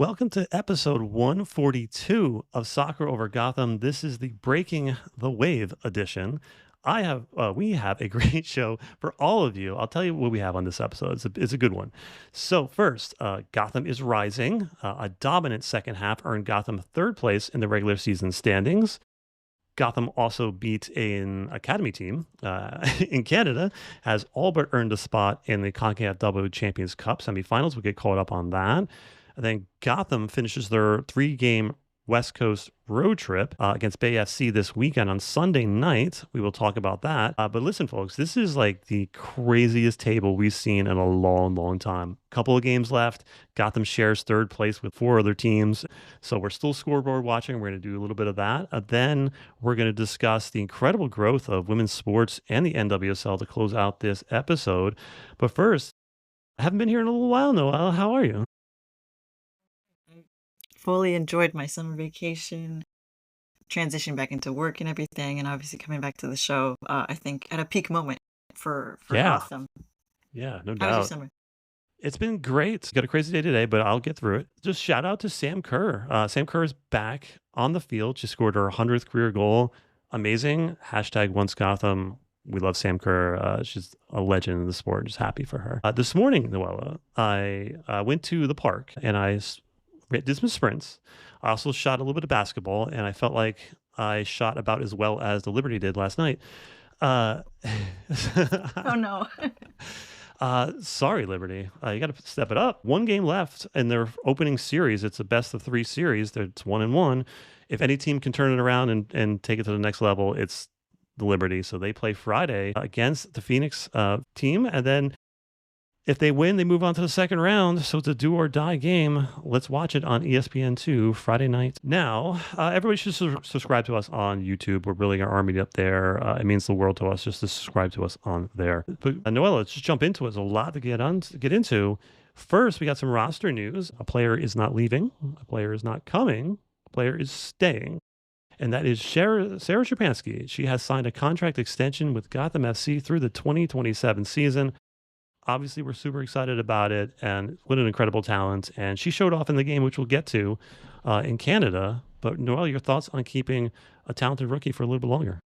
Welcome to episode 142 of Soccer Over Gotham. This is the Breaking the Wave edition. We have a great show for all of you. I'll tell you what we have on this episode. It's a good one. So first, Gotham is rising. A dominant second half earned Gotham third place in the regular season standings. Gotham also beat an academy team in Canada, has all but earned a spot in the CONCACAF W Champions Cup semifinals. We'll get caught up on that. And then Gotham finishes their three-game West Coast road trip against Bay FC this weekend on Sunday night. We will talk about that. But listen, folks, this is like the craziest table we've seen in a long, long time. Couple of games left. Gotham shares third place with four other teams. So we're still scoreboard watching. We're going to do a little bit of that. Then we're going to discuss the incredible growth of women's sports and the NWSL to close out this episode. But first, I haven't been here in a little while, Noel. How are you? Fully enjoyed my summer vacation, transition back into work and everything, and obviously coming back to the show, I think at a peak moment for Yeah, Gotham. yeah, no How was your doubt. summer? It's been great. Got a crazy day today, but I'll get through it. Just shout out to Sam Kerr. Sam Kerr is back on the field. She scored her 100th career goal. Amazing. Hashtag once Gotham. We love Sam Kerr. She's a legend in the sport. Just happy for her. This morning, Noella, I went to the park and did some sprints. I also shot a little bit of basketball, and I felt like I shot about as well as the Liberty did last night. Uh, Oh no. sorry, Liberty. You got to step it up. One game left in their opening series. It's a best of three series. It's 1-1. If any team can turn it around and take it to the next level, it's the Liberty. So they play Friday against the Phoenix team. And then if they win, they move on to the second round. So it's a do or die game. Let's watch it on ESPN2 Friday night. Now, everybody should subscribe to us on YouTube. We're building our army up there. It means the world to us just to subscribe to us on there. But Noella, let's just jump into it. There's a lot to get into. First, we got some roster news. A player is not leaving. A player is not coming. A player is staying. And that is Sarah Shapansky. She has signed a contract extension with Gotham FC through the 2027 season. Obviously, we're super excited about it, and what an incredible talent. And she showed off in the game, which we'll get to in Canada. But Noel, your thoughts on keeping a talented rookie for a little bit longer?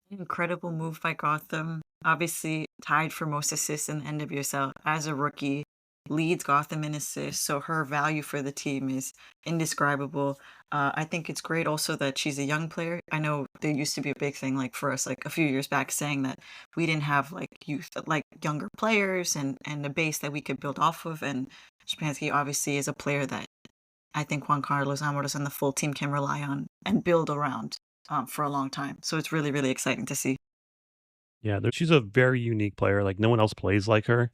Incredible move by Gotham. Obviously tied for most assists in the NWSL as a rookie. Leads Gotham in assists, so her value for the team is indescribable. I think it's great also that she's a young player. I know there used to be a big thing like for us like a few years back saying that we didn't have like youth like younger players and a base that we could build off of. And Shapansky obviously is a player that I think Juan Carlos Amoros and the full team can rely on and build around for a long time. So it's really, really exciting to see. Yeah, she's a very unique player. Like no one else plays like her.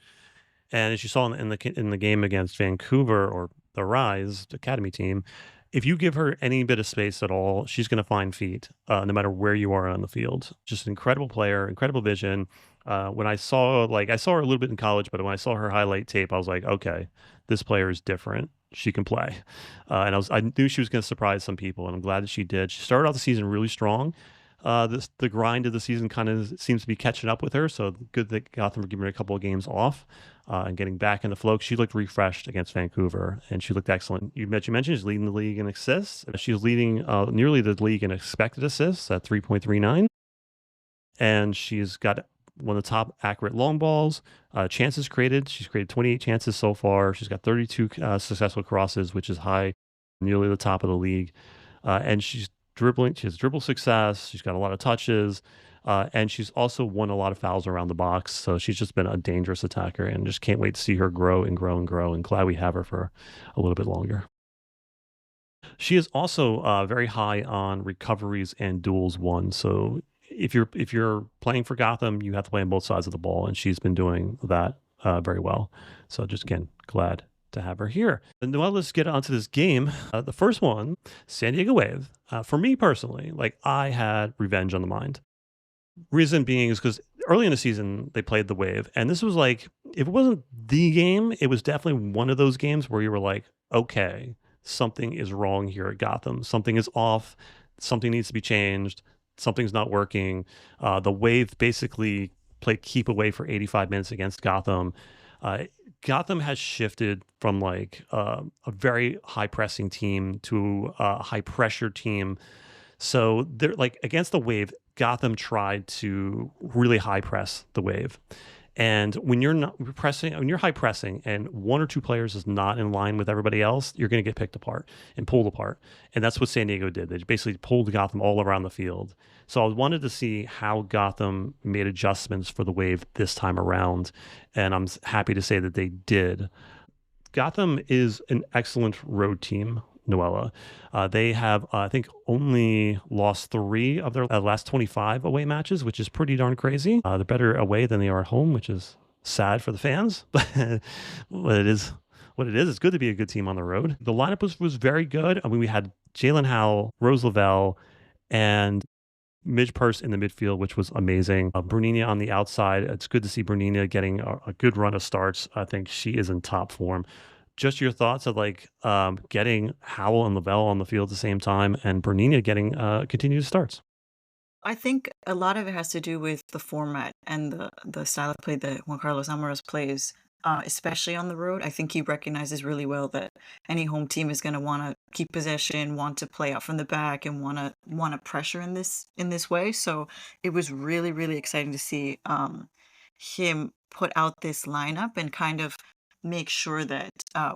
And as you saw in the game against Vancouver or the Rise Academy team, if you give her any bit of space at all, she's going to find feet, no matter where you are on the field. Just an incredible player, incredible vision. When I saw her a little bit in college, but when I saw her highlight tape, I was like, okay, this player is different. She can play, and I knew she was going to surprise some people, and I'm glad that she did. She started off the season really strong. The grind of the season kind of seems to be catching up with her. So good that Gotham are giving her a couple of games off and getting back in the flow. She looked refreshed against Vancouver, and she looked excellent. You mentioned she's leading the league in assists. She's leading nearly the league in expected assists at 3.39, and she's got one of the top accurate long balls. Chances created. She's created 28 chances so far. She's got 32 successful crosses, which is high, nearly the top of the league. And she's dribbling. She has dribble success. She's got a lot of touches. And she's also won a lot of fouls around the box. So she's just been a dangerous attacker and just can't wait to see her grow and grow and grow. And glad we have her for a little bit longer. She is also very high on recoveries and duels won. So if you're playing for Gotham, you have to play on both sides of the ball, and she's been doing that very well. So just again, glad to have her here. And well, let's get onto this game. The first one, San Diego Wave. For me personally, like I had revenge on the mind. Reason being is because early in the season they played the Wave, and this was like if it wasn't the game, it was definitely one of those games where you were like, okay, something is wrong here at Gotham. Something is off. Something needs to be changed. Something's not working. The Wave basically played keep away for 85 minutes against Gotham. Gotham has shifted from like a very high pressing team to a high pressure team. So they're like against the wave, Gotham tried to really high press the wave. And when you're not pressing, when you're high pressing and one or two players is not in line with everybody else, you're going to get picked apart and pulled apart. And that's what San Diego did. They basically pulled Gotham all around the field. So I wanted to see how Gotham made adjustments for the wave this time around. And I'm happy to say that they did. Gotham is an excellent road team, Noella. They have, I think, only lost three of their last 25 away matches, which is pretty darn crazy. They're better away than they are at home, which is sad for the fans, but it is what it is. It's good to be a good team on the road. The lineup was very good. I mean, we had Jalen Howell, Rose Lavelle, and Midge Purse in the midfield, which was amazing. Bernina on the outside. It's good to see Bernina getting a good run of starts. I think she is in top form. Just your thoughts of like getting Howell and Lavelle on the field at the same time, and Bernina getting continued starts. I think a lot of it has to do with the format and the style of play that Juan Carlos Amaros plays, especially on the road. I think he recognizes really well that any home team is going to want to keep possession, want to play out from the back, and want to pressure in this way. So it was really really exciting to see him put out this lineup and kind of make sure that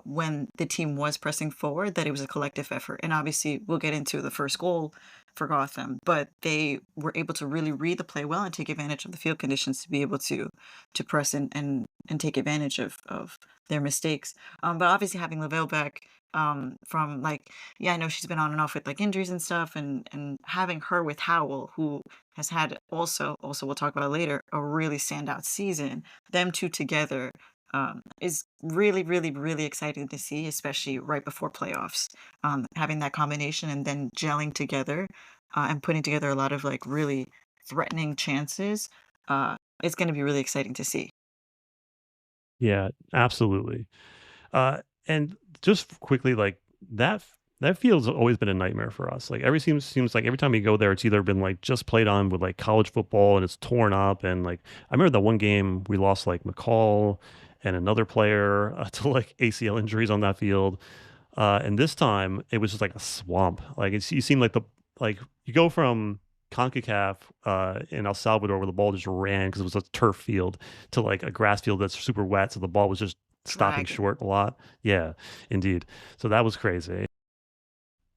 when the team was pressing forward, that it was a collective effort. And obviously, we'll get into the first goal for Gotham, but they were able to really read the play well and take advantage of the field conditions to be able to press and take advantage of their mistakes. But obviously having Lavelle back from like yeah, I know she's been on and off with like injuries and stuff, and having her with Howell, who has had also we'll talk about it later, a really standout season. Them two together is really, really, really exciting to see, especially right before playoffs. Having that combination and then gelling together and putting together a lot of like really threatening chances. It's going to be really exciting to see. Yeah, absolutely. And just quickly, like that that field's always been a nightmare for us. Like every seems like every time we go there, it's either been like just played on with like college football and it's torn up. And like I remember that one game we lost like McCall and another player to like ACL injuries on that field. And this time it was just like a swamp. Like you seem like the like you go from CONCACAF in El Salvador where the ball just ran because it was a turf field to like a grass field that's super wet, so the ball was just stopping Dragon. short a lot. Yeah, indeed. So that was crazy.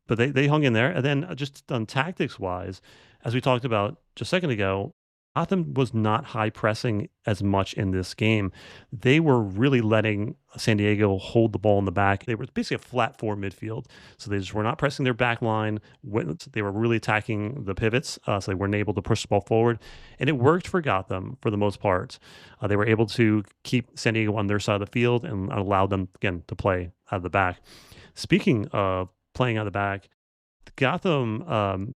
But they hung in there. And then just on tactics wise, as we talked about just a second ago, Gotham was not high pressing as much in this game. They were really letting San Diego hold the ball in the back. They were basically a flat four midfield. So they just were not pressing their back line. They were really attacking the pivots. So they weren't able to push the ball forward. And it worked for Gotham for the most part. They were able to keep San Diego on their side of the field and allow them, again, to play out of the back. Speaking of playing out of the back, Gotham,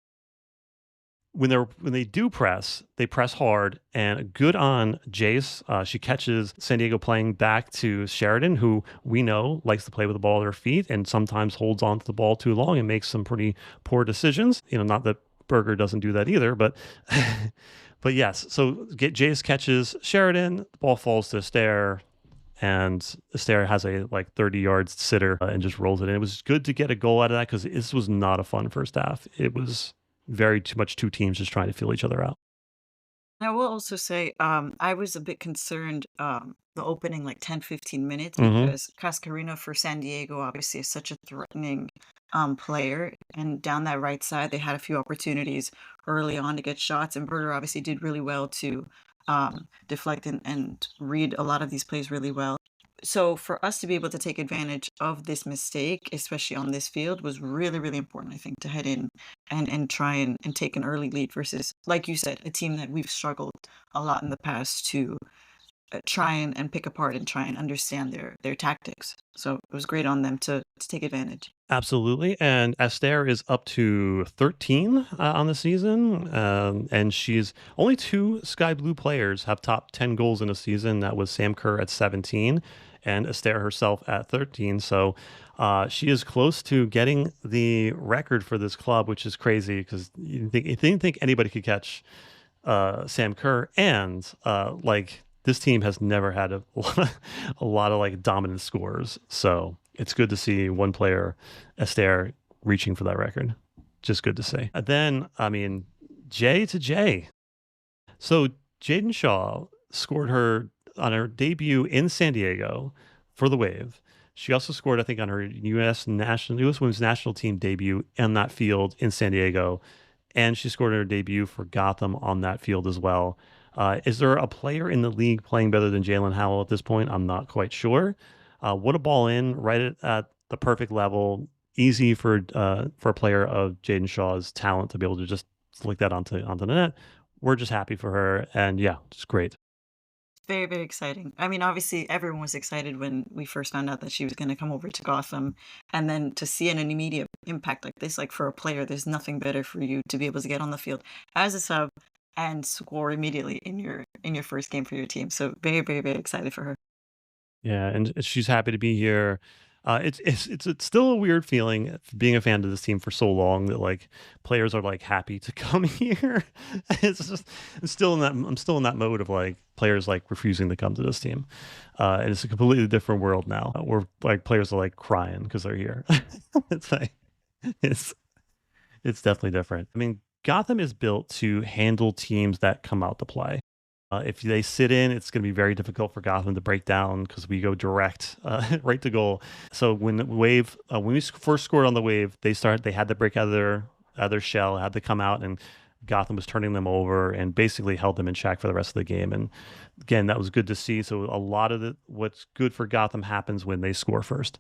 when they do press, they press hard and good on Jace. She catches San Diego playing back to Sheridan, who we know likes to play with the ball at her feet and sometimes holds on to the ball too long and makes some pretty poor decisions. You know, not that Berger doesn't do that either, but but yes. So Jace catches Sheridan, the ball falls to Astaire, and Astaire has a like 30 yards sitter and just rolls it in. It was good to get a goal out of that because this was not a fun first half. It was very too much two teams just trying to feel each other out. I will also say, I was a bit concerned, the opening like 10, 15 minutes Hmm. because Cascarino for San Diego obviously is such a threatening player. And down that right side, they had a few opportunities early on to get shots. And Berger obviously did really well to deflect and read a lot of these plays really well. So for us to be able to take advantage of this mistake, especially on this field, was really, really important, I think, to head in and try and take an early lead versus, like you said, a team that we've struggled a lot in the past to try and pick apart and try and understand their tactics. So it was great on them to take advantage. Absolutely. And Astaire is up to 13 on the season. And she's only two Sky Blue players have top 10 goals in a season. That was Sam Kerr at 17 and Astaire herself at 13. So she is close to getting the record for this club, which is crazy because you didn't think anybody could catch Sam Kerr. And like this team has never had a lot of like dominant scores. So it's good to see one player, Esther, reaching for that record. Just good to see. And then, I mean, J to J. So Jaden Shaw scored her on her debut in San Diego for the Wave. She also scored, I think, on her U.S. Women's National Team debut on that field in San Diego, and she scored her debut for Gotham on that field as well. Is there a player in the league playing better than Jalen Howell at this point? I'm not quite sure. What a ball in right at the perfect level. Easy for a player of Jaden Shaw's talent to be able to just flick that onto the net. We're just happy for her, and yeah, it's great. Very, very exciting. I mean, obviously, everyone was excited when we first found out that she was gonna come over to Gotham, and then to see an immediate impact like this, like, for a player, there's nothing better for you to be able to get on the field as a sub and score immediately in your first game for your team. So very, very, very excited for her. Yeah, and she's happy to be here. It's still a weird feeling being a fan of this team for so long that like players are like happy to come here. It's just I'm still in that mode of like players like refusing to come to this team, and it's a completely different world now where like players are like crying because they're here. It's like it's it's definitely different. I mean, Gotham is built to handle teams that come out to play. If they sit in, it's going to be very difficult for Gotham to break down because we go direct, right to goal. So when we first scored on the Wave, they had to break out of their shell, had to come out, and Gotham was turning them over and basically held them in check for the rest of the game. And again, that was good to see. So a lot of what's good for Gotham happens when they score first.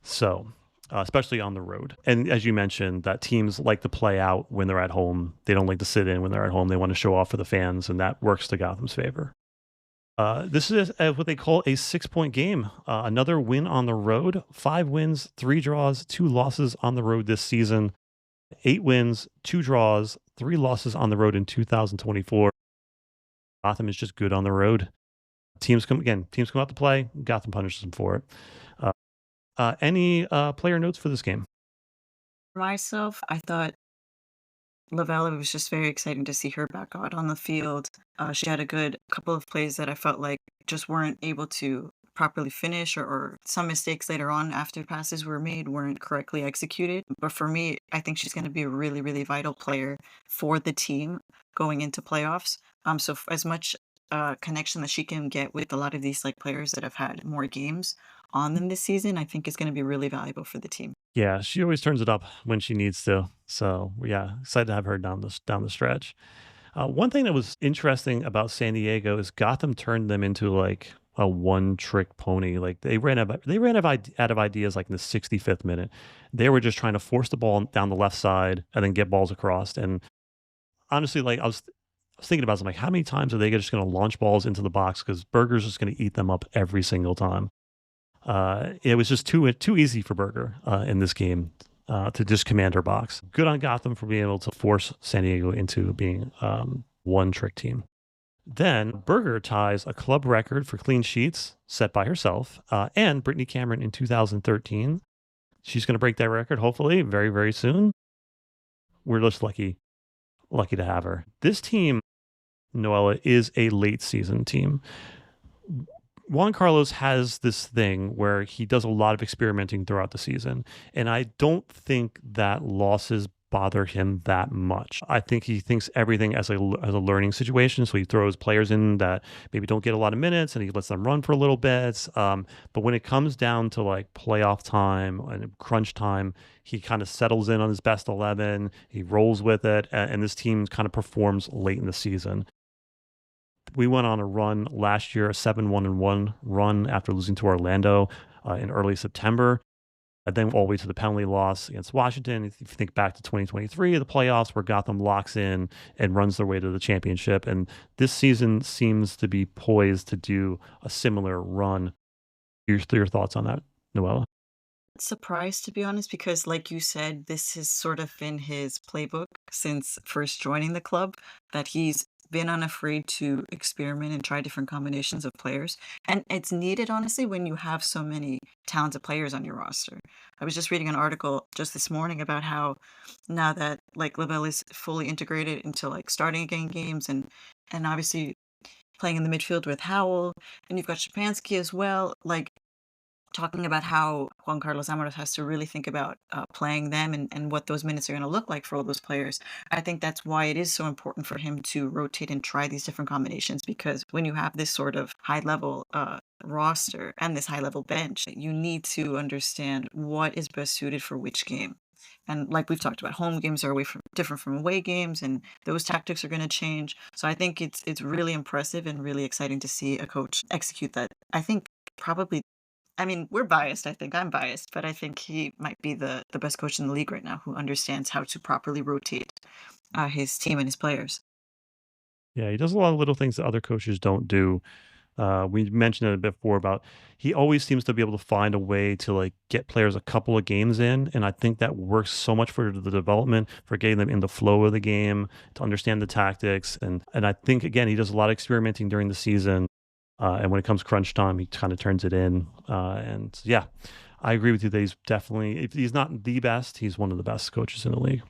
So, especially on the road. And as you mentioned, that teams like to play out when they're at home. They don't like to sit in when they're at home. They want to show off for the fans, and that works to Gotham's favor. This is what they call a 6 point game. Another win on the road, 5 wins, 3 draws, 2 losses on the road this season. 8 wins, 2 draws, 3 losses on the road in 2024. Gotham is just good on the road. Teams come out to play. Gotham punishes them for it. Uh, any player notes for this game? For myself, I thought Lavella, it was just very exciting to see her back out on the field. She had a good couple of plays that I felt like just weren't able to properly finish, or some mistakes later on after passes were made weren't correctly executed. But for me, I think she's going to be a really, really vital player for the team going into playoffs. As much connection that she can get with a lot of these like players that have had more games on them this season, I think is going to be really valuable for the team. Yeah, she always turns it up when she needs to. So yeah, excited to have her down the stretch. One thing that was interesting about San Diego is Gotham turned them into like a one trick pony. Like they ran out of ideas like in the 65th minute. They were just trying to force the ball down the left side and then get balls across. And honestly, I was thinking about it, I'm like, how many times are they just going to launch balls into the box because Burger's just going to eat them up every single time. It was just too easy for Berger in this game to just command her box. Good on Gotham for being able to force San Diego into being one trick team. Then Berger ties a club record for clean sheets set by herself and Brittany Cameron in 2013. She's going to break that record hopefully very very soon. We're just lucky to have her. This team, Noella, is a late season team. Juan Carlos has this thing where he does a lot of experimenting throughout the season, and I don't think that losses bother him that much. I think he thinks everything as a learning situation, so he throws players in that maybe don't get a lot of minutes, and he lets them run for a little bit. But when it comes down to like playoff time and crunch time, he kind of settles in on his best 11. He rolls with it, and this team kind of performs late in the season. We went on a run last year, a 7-1-1 run after losing to Orlando in early September. And then all the way to the penalty loss against Washington. If you think back to 2023, the playoffs where Gotham locks in and runs their way to the championship. And this season seems to be poised to do a similar run. Your thoughts on that, Noella? Surprised, to be honest, because like you said, this has sort of been his playbook since first joining the club, that he's been unafraid to experiment and try different combinations of players. And it's needed, honestly, when you have so many talented players on your roster. I was just reading an article just this morning about how now that like Lavelle is fully integrated into like starting again games, and obviously playing in the midfield with Howell, and you've got Shapansky as well. Like, talking about how Juan Carlos Amaros has to really think about playing them and what those minutes are going to look like for all those players. I think that's why it is so important for him to rotate and try these different combinations because when you have this sort of high level roster and this high level bench, you need to understand what is best suited for which game. And like we've talked about, home games are different from away games, and those tactics are going to change. So I think it's really impressive and really exciting to see a coach execute that. I think probably I mean, we're biased, I think. I'm biased, but I think he might be the best coach in the league right now who understands how to properly rotate, his team and his players. Yeah, he does a lot of little things that other coaches don't do. We mentioned it before about he always seems to be able to find a way to like get players a couple of games in, and I think that works so much for the development, for getting them in the flow of the game, to understand the tactics, and I think again he does a lot of experimenting during the season, and when it comes crunch time, he kind of turns it in. And yeah, I agree with you that he's definitely if he's not the best, he's one of the best coaches in the league.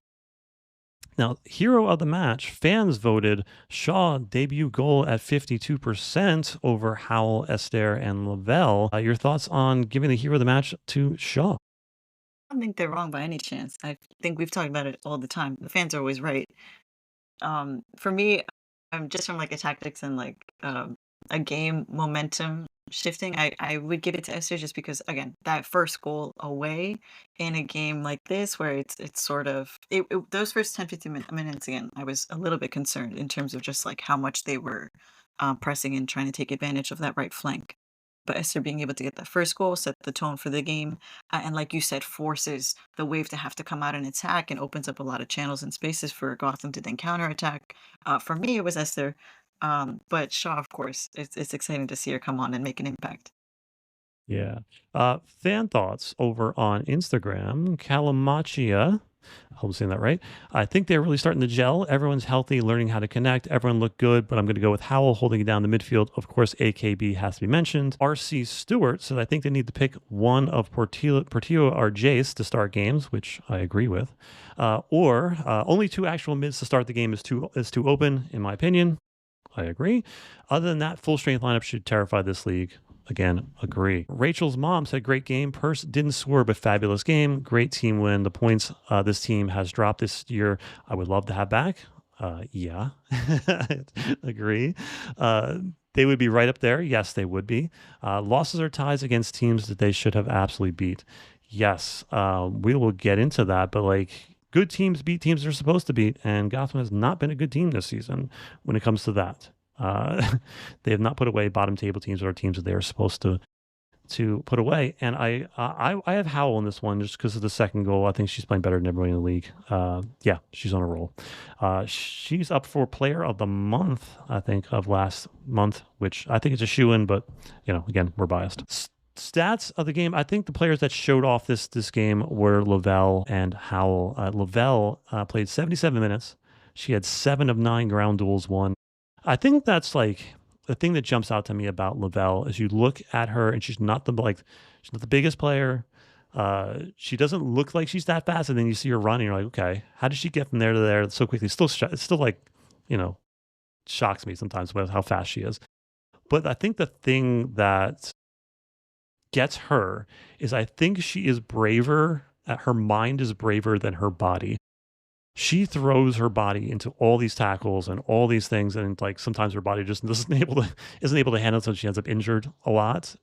Now, hero of the match, fans voted Shaw debut goal at 52% over Howell, Esther, and Lavelle. Your thoughts on giving the hero of the match to Shaw? I don't think they're wrong by any chance. I think we've talked about it all the time. The fans are always right. For me, I'm just from like a tactics and like a game momentum shifting. I would give it to Esther just because again that first goal away in a game like this where it's sort of those first 10-15 minutes again I was a little bit concerned in terms of just like how much they were pressing and trying to take advantage of that right flank. But Esther being able to get that first goal set the tone for the game, and like you said, forces the wave to have to come out and attack and opens up a lot of channels and spaces for Gotham to then counterattack. For me, it was Esther, but Shaw, of course, it's exciting to see her come on and make an impact. Yeah. Fan thoughts over on Instagram. Calamachia. I hope I'm saying that right. I think they're really starting to gel. Everyone's healthy, learning how to connect. Everyone looked good, but I'm going to go with Howell holding it down the midfield. Of course, AKB has to be mentioned. RC Stewart said I think they need to pick one of Portillo or Jace to start games, which I agree with. Or only two actual mids to start the game is too open, in my opinion. I agree. Other than that, full strength lineup should terrify this league. Again, agree. Rachel's mom said, great game. Purse didn't score, but fabulous game. Great team win. The points this team has dropped this year, I would love to have back. Yeah, agree. Uh, they would be right up there. Yes, they would be. Losses or ties against teams that they should have absolutely beat. Yes, we will get into that, but like good teams beat teams they're supposed to beat, and Gotham has not been a good team this season when it comes to that. They have not put away bottom table teams or teams that they are supposed to put away. And I have Howell in this one just because of the second goal. I think she's playing better than everybody in the league. Yeah, she's on a roll. She's up for Player of the Month, I think, of last month, which I think is a shoe in, but again, we're biased. Stats of the game. I think the players that showed off this game were Lavelle and Howell. Lavelle played 77 minutes. She had 7 of 9 ground duels won. I think that's like the thing that jumps out to me about Lavelle is you look at her and she's not the biggest player. She doesn't look like she's that fast, and then you see her running. You're like, okay, how did she get from there to there so quickly? It's still like, shocks me sometimes with how fast she is. But I think the thing that gets her is I think she is braver. Her mind is braver than her body. She throws her body into all these tackles and all these things, and like sometimes her body just isn't able to handle it, so she ends up injured a lot.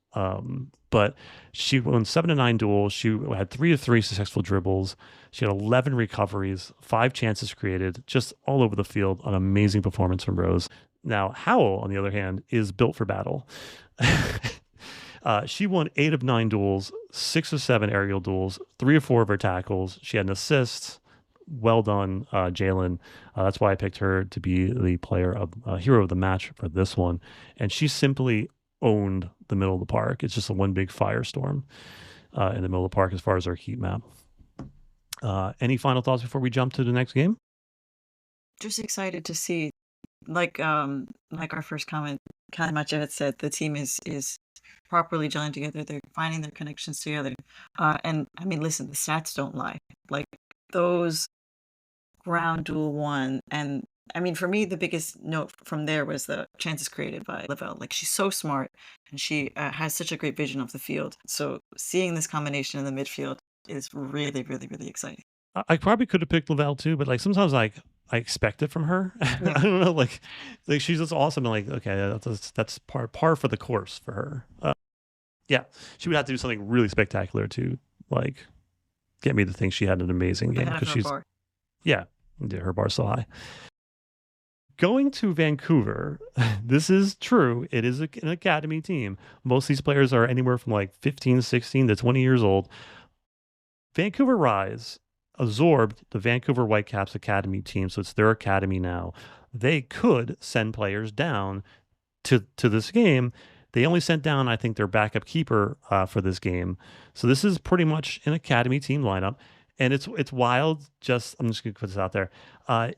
But she won 7 of 9 duels. She had 3 of 3 successful dribbles. She had 11 recoveries, 5 chances created, just all over the field. An amazing performance from Rose. Now Howell, on the other hand, is built for battle. She won 8 of 9 duels, 6 of 7 aerial duels, 3 of 4 of her tackles. She had an assist. Well done, Jalen. That's why I picked her to be the hero of the match for this one. And she simply owned the middle of the park. It's just a one big firestorm in the middle of the park as far as our heat map. Any final thoughts before we jump to the next game? Just excited to see, like our first comment, kind of much had said, the team is properly gelling together. They're finding their connections together, and I mean, listen, the stats don't lie. Like those ground duel won and I mean, for me, the biggest note from there was the chances created by Lavelle. Like, she's so smart and she has such a great vision of the field. So seeing this combination in the midfield is really, really, really exciting. I probably could have picked Lavelle too, but like sometimes like I expect it from her. Yeah. I don't know, like she's just awesome and like okay, that's par for the course for her. Yeah, she would have to do something really spectacular to like get me to think she had an amazing With the game head of because her she's bar. yeah, yeah, her bar's so high. Going to Vancouver, this is true. It is an academy team. Most of these players are anywhere from like 15, 16 to 20 years old. Vancouver Rise absorbed the Vancouver Whitecaps academy team, so it's their academy now. They could send players down to this game. They only sent down, I think, their backup keeper for this game. So this is pretty much an academy team lineup, and it's wild. Just I'm just gonna put this out there.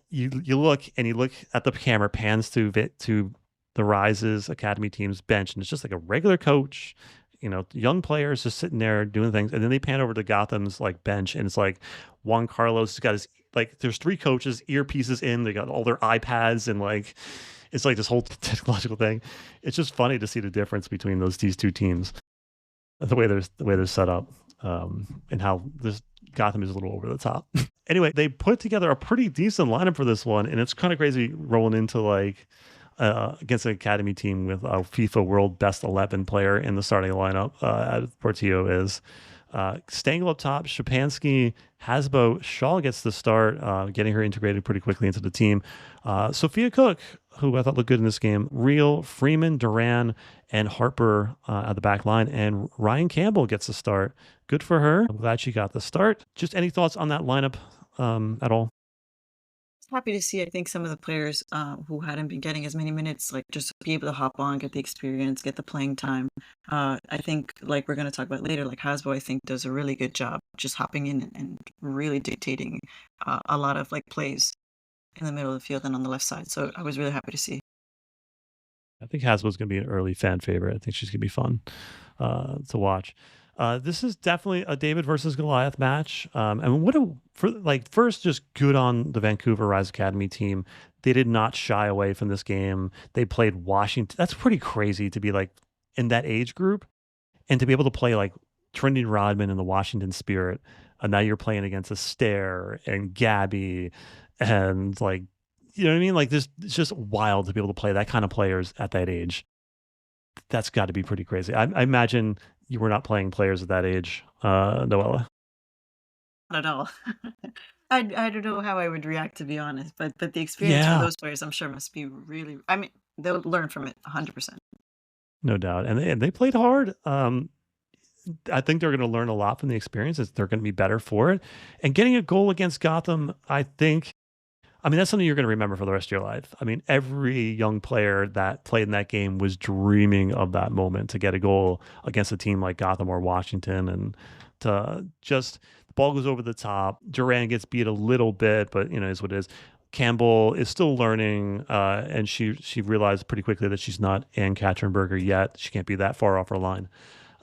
You look and you look at the camera pans to the Rises academy team's bench, and it's just like a regular coach. Young players just sitting there doing things, and then they pan over to Gotham's like bench, and it's like Juan Carlos has got his like. There's three coaches, earpieces in. They got all their iPads and like it's like this whole technological thing. It's just funny to see the difference between these two teams, the way they're set up, and how this Gotham is a little over the top. Anyway, they put together a pretty decent lineup for this one, and it's kind of crazy rolling into like against an academy team with a FIFA World Best 11 player in the starting lineup. Portillo is. Stengel up top, Shapansky, Hasbo, Shaw gets the start, getting her integrated pretty quickly into the team. Sophia Cook, who I thought looked good in this game, Real, Freeman, Duran, and Harper at the back line, and Ryan Campbell gets the start. Good for her. I'm glad she got the start. Just any thoughts on that lineup at all? Happy to see, I think, some of the players who hadn't been getting as many minutes, like just be able to hop on, get the experience, get the playing time. I think, like we're going to talk about later, like Hasbo, I think, does a really good job just hopping in and really dictating a lot of like plays in the middle of the field and on the left side. So I was really happy to see. I think Hasbro's going to be an early fan favorite. I think she's going to be fun to watch. This is definitely a David versus Goliath match. And first, just good on the Vancouver Rise Academy team. They did not shy away from this game. They played Washington. That's pretty crazy to be like in that age group and to be able to play like Trinity Rodman and the Washington Spirit. And now you're playing against Astaire and Gabby and like you know what I mean? Like this, it's just wild to be able to play that kind of players at that age. That's got to be pretty crazy. I imagine you were not playing players at that age, Noella. Not at all. I don't know how I would react, to be honest, but the experience for Yeah, those players, I'm sure, must be really. I mean, they'll learn from it 100%. no doubt, and they played hard. I think they're going to learn a lot from the experiences. They're going to be better for it, and getting a goal against Gotham, I mean, that's something you're going to remember for the rest of your life. I mean, every young player that played in that game was dreaming of that moment to get a goal against a team like Gotham or Washington and to just the ball goes over the top. Duran gets beat a little bit, but is what it is. Campbell is still learning, and she realized pretty quickly that she's not Ann Katzenberger yet. She can't be that far off her line,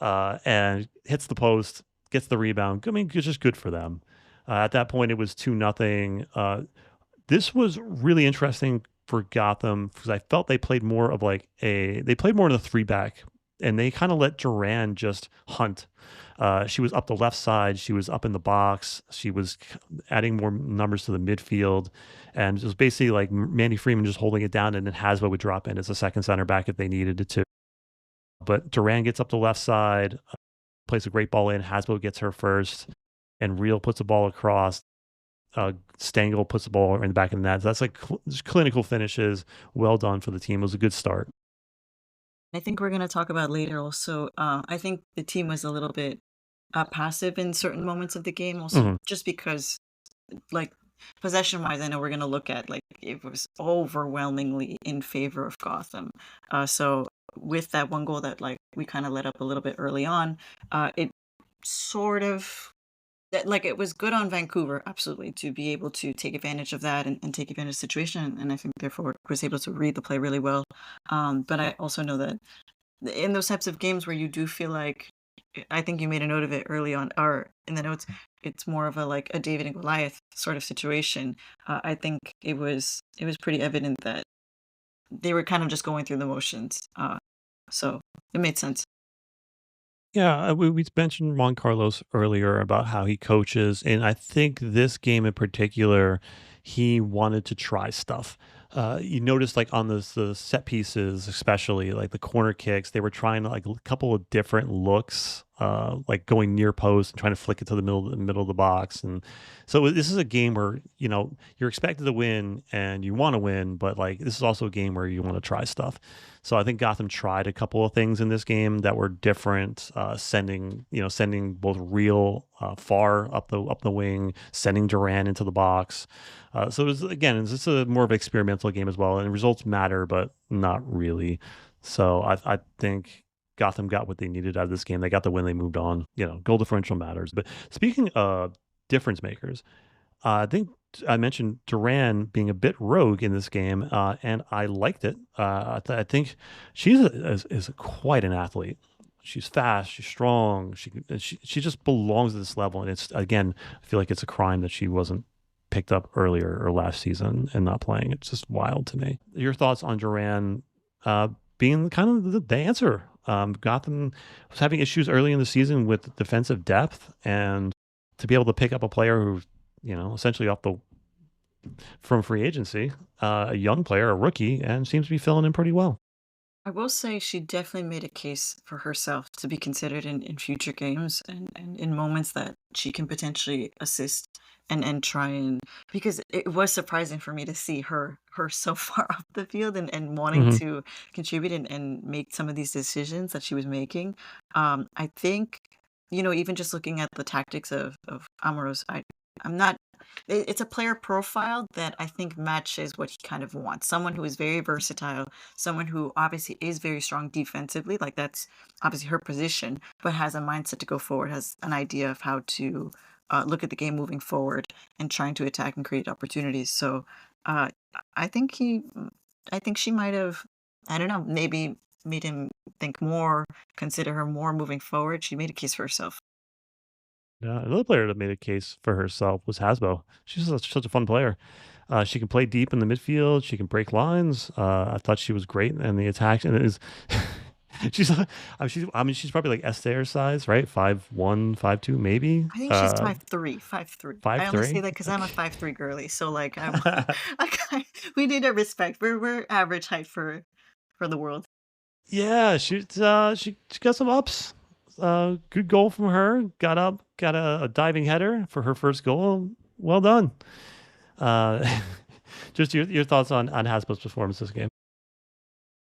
and hits the post, gets the rebound. I mean, it's just good for them. At that point, it was 2-0. This was really interesting for Gotham because I felt they played more in a three back and they kind of let Duran just hunt. She was up the left side. She was up in the box. She was adding more numbers to the midfield. And it was basically like Mandy Freeman just holding it down and then Hasbo would drop in as a second center back if they needed it to. But Duran gets up the left side, plays a great ball in. Hasbo gets her first and Real puts the ball across. Stengel puts the ball in the back of the net. So that's like clinical finishes. Well done for the team. It was a good start. I think we're gonna talk about later also, I think the team was a little bit, passive in certain moments of the game also, Mhm. just because, like, possession-wise, I know we're gonna look at, like, it was overwhelmingly in favor of Gotham. So with that one goal that, like, we kinda let up a little bit early on, it sort of that like, it was good on Vancouver, absolutely, to be able to take advantage of that and take advantage of the situation, and I think therefore was able to read the play really well. But I also know that in those types of games where you do feel like I think you made a note of it early on, or in the notes. It's more of a like a David and Goliath sort of situation. I think it was pretty evident that they were kind of just going through the motions. So it made sense. Yeah, we mentioned Juan Carlos earlier about how he coaches, and I think this game in particular, he wanted to try stuff. You noticed like on the set pieces, especially like the corner kicks, they were trying like a couple of different looks, like going near post and trying to flick it to the middle of the box, and so this is a game where you're expected to win and you want to win, but like this is also a game where you want to try stuff. So I think Gotham tried a couple of things in this game that were different, sending both real far up the wing, sending Duran into the box. So it was, again, it's just a more of an experimental game as well, and results matter, but not really. So I think Gotham got what they needed out of this game. They got the win. They moved on. Goal differential matters. But speaking of difference makers, I think I mentioned Duran being a bit rogue in this game, and I liked it. I think is quite an athlete. She's fast. She's strong. She just belongs at this level. And it's, again, I feel like it's a crime that she wasn't picked up earlier or last season and not playing. It's just wild to me. Your thoughts on Duran being kind of the answer? Gotham was having issues early in the season with defensive depth, and to be able to pick up a player who essentially off the from free agency, a young player, a rookie, and seems to be filling in pretty well. I will say she definitely made a case for herself to be considered in future games and in moments that she can potentially assist and try and because it was surprising for me to see her so far off the field and wanting Hmm. to contribute and make some of these decisions that she was making. I think, even just looking at the tactics of Amoros, I'm not it's a player profile that I think matches what he kind of wants. Someone who is very versatile, someone who obviously is very strong defensively, like that's obviously her position, but has a mindset to go forward, has an idea of how to look at the game moving forward and trying to attack and create opportunities. So uh, I think I think she might have, I don't know, maybe made him think more, consider her more moving forward. She made a case for herself. Another player that made a case for herself was Hasbo. She's such a fun player. She can play deep in the midfield. She can break lines. I thought she was great in the attack, and it is. she's probably like Esther size, right? 5'1", 5'2", maybe. I think she's 5'3", 5'3". I Five only say three. that because 'cause I'm a Okay. 5'3" girly, so, like, I'm we need a respect. We're average height for the world. Yeah, she got some ups. Good goal from her. Got up, got a diving header for her first goal. Well done. Uh, just your thoughts on Hasbro's performance this game.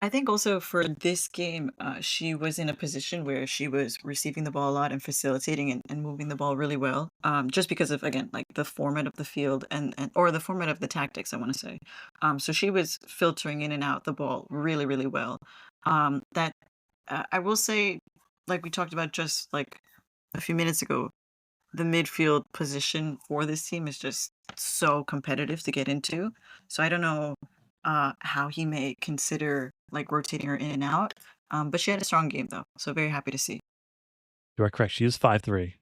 I think also for this game, she was in a position where she was receiving the ball a lot and facilitating and moving the ball really well. Just because of again like the format of the field and or the format of the tactics, I want to say. So she was filtering in and out the ball really really well. That I will say, like we talked about just like a few minutes ago, the midfield position for this team is just so competitive to get into. So I don't know how he may consider like rotating her in and out. But she had a strong game though, so very happy to see. You are correct. She is 5'3".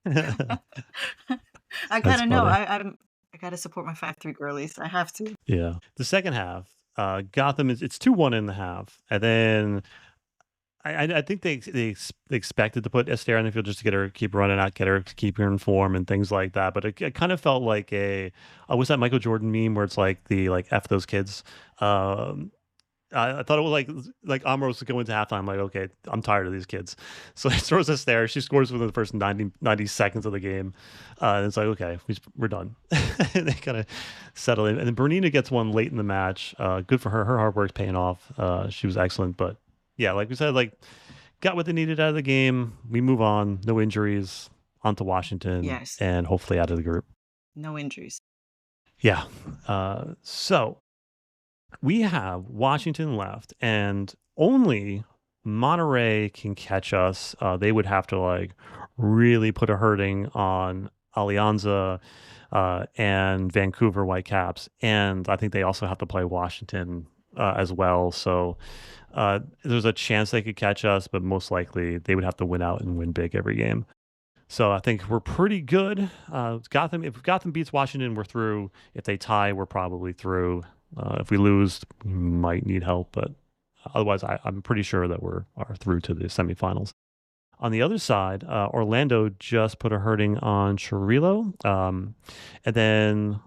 I That's gotta know. funny. I gotta support my 5'3" girlies. I have to. Yeah. The second half, Gotham it's 2-1 in the half, and then I think they expected to put Esther on the field just to get her keep running out, get her to keep her in form and things like that. But it kind of felt like what's that Michael Jordan meme where it's like the like F those kids. Um, I thought it was like Amros going to halftime. Like, okay, I'm tired of these kids. So he throws us there. She scores within the first 90 seconds of the game. And it's like, okay, we're done. And they kind of settle in. And then Bernina gets one late in the match. Good for her. Her hard work's paying off. She was excellent. But yeah, like we said, like got what they needed out of the game. We move on. No injuries. On to Washington Yes, and hopefully out of the group. no injuries. Yeah. So we have Washington left, and only Monterey can catch us. They would have to like really put a hurting on Alianza and Vancouver Whitecaps, and I think they also have to play Washington as well. So there's a chance they could catch us, but most likely they would have to win out and win big every game. So I think we're pretty good. Gotham, if Gotham beats Washington, we're through. If they tie, we're probably through. If we lose, we might need help, but otherwise, I'm pretty sure that we're are through to the semifinals. On the other side, Orlando just put a hurting on Chirilo. And then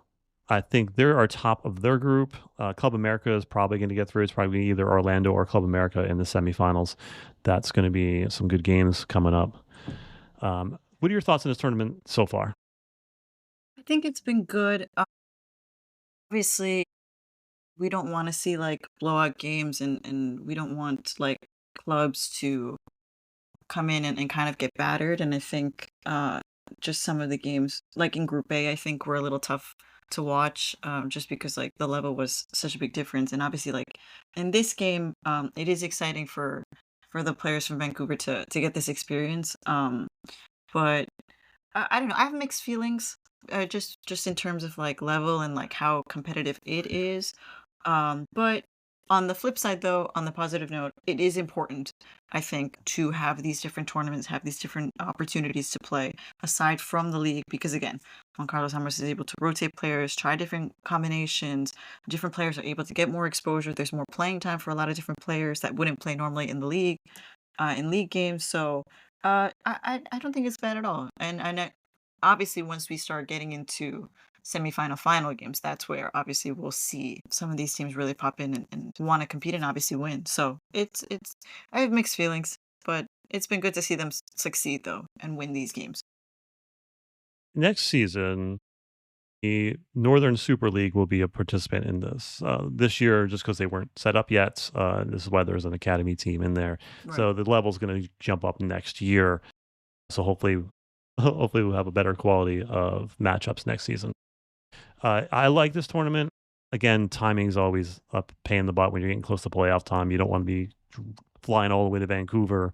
I think they're our top of their group. Club America is probably going to get through. It's probably either Orlando or Club America in the semifinals. That's going to be some good games coming up. What are your thoughts on this tournament so far? I think it's been good. Obviously, we don't want to see like blowout games, and we don't want like clubs to come in and kind of get battered. And I think just some of the games, like in Group A, I think were a little tough to watch, just because like the level was such a big difference. And obviously, like in this game, it is exciting for the players from Vancouver to get this experience. But I don't know. I have mixed feelings, just in terms of like level and like how competitive it is. But on the flip side, though, on the positive note, it is important, I think, to have these different tournaments, have these different opportunities to play aside from the league, because again, Juan Carlos Ramos is able to rotate players, try different combinations. Different players are able to get more exposure. There's more playing time for a lot of different players that wouldn't play normally in the league, in league games. So I don't think it's bad at all. And obviously, once we start getting into semifinal final games, that's where obviously we'll see some of these teams really pop in and want to compete and obviously win. So it's I have mixed feelings, but it's been good to see them succeed though and win these games. Next season, the Northern Super League will be a participant in this. This year, just because they weren't set up yet, this is why there's an academy team in there. Right. So the level's going to jump up next year. So hopefully, hopefully we'll have a better quality of matchups next season. I like this tournament. Again, timing is always a pain in the butt when you're getting close to playoff time. You don't want to be flying all the way to Vancouver,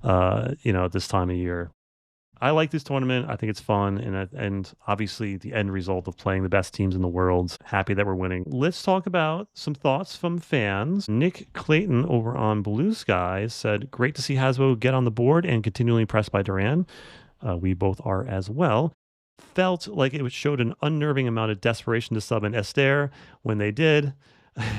at this time of year. I like this tournament. I think it's fun, and obviously the end result of playing the best teams in the world. Happy that we're winning. Let's talk about some thoughts from fans. Nick Clayton over on Blue Sky said, "Great to see Hasbro get on the board and continually impressed by Duran. We both are as well. Felt like it showed an unnerving amount of desperation to sub in Esther when they did,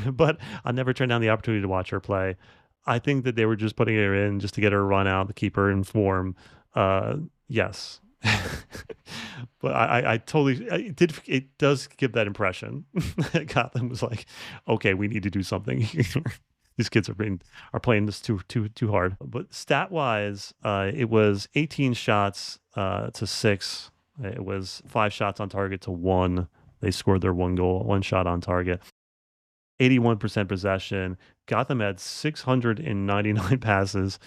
but I never turned down the opportunity to watch her play. I think that they were just putting her in just to get her run out, to keep her in form. Yes." But I totally it did. It does give that impression. Gotham was like, okay, we need to do something here. These kids are playing this too hard. But stat wise, it was 18 shots to 6. It was 5 shots on target to 1. They scored their 1 goal, 1 shot on target. 81% possession. Gotham had 699 passes,